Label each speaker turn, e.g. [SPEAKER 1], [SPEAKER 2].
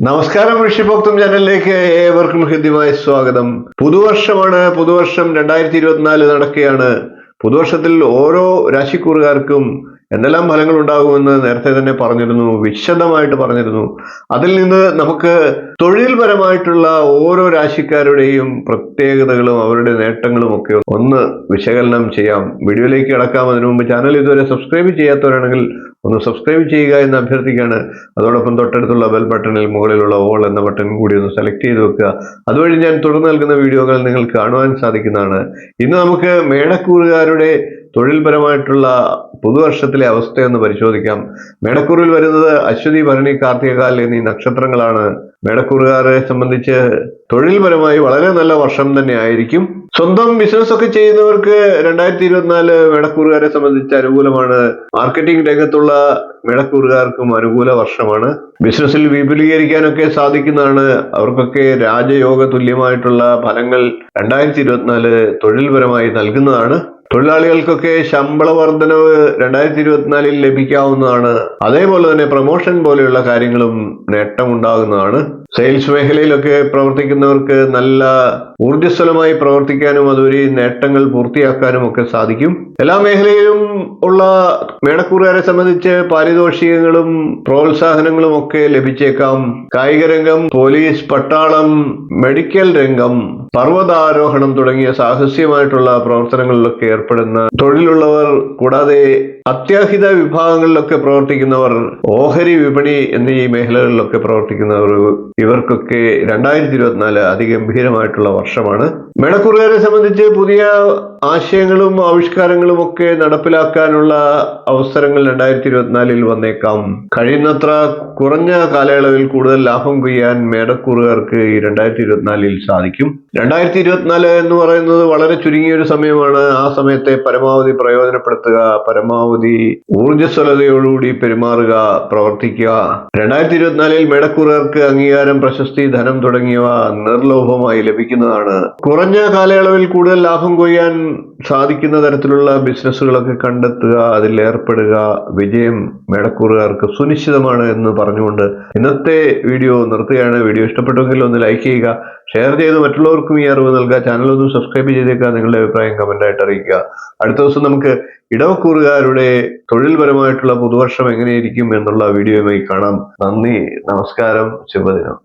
[SPEAKER 1] നമസ്കാരം, ഋഷിഭോക്തം ചാനലിലേക്ക് ഏവർക്കും ഹൃദ്യമായ സ്വാഗതം. പുതുവർഷമാണ്. പുതുവർഷം 2024 നടക്കുകയാണ്. പുതുവർഷത്തിൽ ഓരോ രാശിക്കൂറുകാർക്കും എന്തെല്ലാം ഫലങ്ങൾ ഉണ്ടാകുമെന്ന് നേരത്തെ തന്നെ പറഞ്ഞിരുന്നു, വിശദമായിട്ട് പറഞ്ഞിരുന്നു. അതിൽ നിന്ന് നമുക്ക് തൊഴിൽപരമായിട്ടുള്ള ഓരോ രാശിക്കാരുടെയും പ്രത്യേകതകളും അവരുടെ നേട്ടങ്ങളും ഒക്കെ ഒന്ന് വിശകലനം ചെയ്യാം. വീഡിയോയിലേക്ക് കിടക്കാം. അതിനു മുമ്പ് ചാനൽ ഇതുവരെ സബ്സ്ക്രൈബ് ചെയ്യാത്തവരാണെങ്കിൽ ഒന്ന് സബ്സ്ക്രൈബ് ചെയ്യുക എന്ന് അഭ്യർത്ഥിക്കുകയാണ്. അതോടൊപ്പം തൊട്ടടുത്തുള്ള ബെൽ ബട്ടണിൽ മുകളിലുള്ള ഓൾ എന്ന ബട്ടൺ കൂടി ഒന്ന് സെലക്ട് ചെയ്ത് വെക്കുക. അതുവഴി ഞാൻ തുടർന്ന് നൽകുന്ന വീഡിയോകൾ നിങ്ങൾക്ക് കാണുവാൻ സാധിക്കുന്നതാണ്. ഇന്ന് നമുക്ക് മേടക്കൂറുകാരുടെ തൊഴിൽപരമായിട്ടുള്ള പുതുവർഷത്തിലെ അവസ്ഥയൊന്ന് പരിശോധിക്കാം. മേടക്കൂറിൽ വരുന്നത് അശ്വതി, ഭരണി, കാർത്തികകാൽ എന്നീ നക്ഷത്രങ്ങളാണ്. മേടക്കൂറുകാരെ സംബന്ധിച്ച് തൊഴിൽപരമായി വളരെ നല്ല വർഷം തന്നെ ആയിരിക്കും. സ്വന്തം ബിസിനസ് ഒക്കെ ചെയ്യുന്നവർക്ക് 2024 മേടക്കൂറുകാരെ സംബന്ധിച്ച് അനുകൂലമാണ്. മാർക്കറ്റിംഗ് രംഗത്തുള്ള മേടക്കൂറുകാർക്കും അനുകൂല വർഷമാണ്. ബിസിനസ്സിൽ വിപുലീകരിക്കാനൊക്കെ സാധിക്കുന്നതാണ്. അവർക്കൊക്കെ രാജയോഗ തുല്യമായിട്ടുള്ള ഫലങ്ങൾ 2024 തൊഴിൽപരമായി നൽകുന്നതാണ്. തൊഴിലാളികൾക്കൊക്കെ ശമ്പള വർധനവ് 2024 ലഭിക്കാവുന്നതാണ്. അതേപോലെ തന്നെ പ്രൊമോഷൻ പോലെയുള്ള കാര്യങ്ങളും നേട്ടമുണ്ടാകുന്നതാണ്. സെയിൽസ് മേഖലയിലൊക്കെ പ്രവർത്തിക്കുന്നവർക്ക് നല്ല ഊർജ്ജസ്വലമായി പ്രവർത്തിക്കാനും അതുവഴി നേട്ടങ്ങൾ പൂർത്തിയാക്കാനും ഒക്കെ സാധിക്കും. എല്ലാ മേഖലയിലും ഉള്ള മേടക്കൂറുകാരെ സംബന്ധിച്ച് പാരിതോഷികങ്ങളും പ്രോത്സാഹനങ്ങളും ഒക്കെ ലഭിച്ചേക്കാം. കായിക രംഗം, പോലീസ്, പട്ടാളം, മെഡിക്കൽ രംഗം, പർവ്വതാരോഹണം തുടങ്ങിയ സാഹസ്യമായിട്ടുള്ള പ്രവർത്തനങ്ങളിലൊക്കെ ഏർപ്പെടുന്ന തൊഴിലുള്ളവർ, കൂടാതെ അത്യാഹിത വിഭാഗങ്ങളിലൊക്കെ പ്രവർത്തിക്കുന്നവർ, ഓഹരി വിപണി എന്നീ മേഖലകളിലൊക്കെ പ്രവർത്തിക്കുന്നവർ, ഇവർക്കൊക്കെ 2024 അതിഗംഭീരമായിട്ടുള്ള വർഷമാണ്. മേടക്കൂറുകാരെ സംബന്ധിച്ച് പുതിയ ആശയങ്ങളും ആവിഷ്കാരങ്ങളും ഒക്കെ നടപ്പിലാക്കാനുള്ള അവസരങ്ങൾ 2024 വന്നേക്കാം. കഴിയുന്നത്ര കുറഞ്ഞ കാലയളവിൽ കൂടുതൽ ലാഭം കൊയ്യാൻ മേടക്കൂറുകാർക്ക് ഈ 2024 സാധിക്കും. 2024 എന്ന് പറയുന്നത് വളരെ ചുരുങ്ങിയൊരു സമയമാണ്. ആ സമയത്തെ പരമാവധി പ്രയോജനപ്പെടുത്തുക, പരമാവധി ഊർജ്ജസ്വലതയോടുകൂടി പെരുമാറുക, പ്രവർത്തിക്കുക. 2024 മേടക്കൂറുകാർക്ക് അംഗീകാരം, പ്രശസ്തി, ധനം തുടങ്ങിയവ നിർലോഭമായി ലഭിക്കുന്നതാണ്. കുറഞ്ഞ കാലയളവിൽ കൂടുതൽ ലാഭം കൊയ്യാൻ സാധിക്കുന്ന തരത്തിലുള്ള ബിസിനസ്സുകളൊക്കെ കണ്ടെത്തുക, അതിൽ ഏർപ്പെടുക. വിജയം മേടക്കൂറുകാർക്ക് സുനിശ്ചിതമാണ് എന്ന് പറഞ്ഞുകൊണ്ട് ഇന്നത്തെ വീഡിയോ നിർത്തുകയാണ്. വീഡിയോ ഇഷ്ടപ്പെട്ടുവെങ്കിൽ ഒന്ന് ലൈക്ക് ചെയ്യുക, ഷെയർ ചെയ്ത് മറ്റുള്ളവർക്കും ഈ അറിവ് നൽകുക. ചാനൽ ഒന്ന് സബ്സ്ക്രൈബ് ചെയ്തേക്കുക. നിങ്ങളുടെ അഭിപ്രായം കമന്റായിട്ട് അറിയിക്കുക. അടുത്ത ദിവസം നമുക്ക് ഇടവക്കൂറുകാരുടെ തൊഴിൽപരമായിട്ടുള്ള പുതുവർഷം എങ്ങനെയിരിക്കും എന്നുള്ള വീഡിയോയുമായി കാണാം. നന്ദി, നമസ്കാരം, ശുഭദിനം.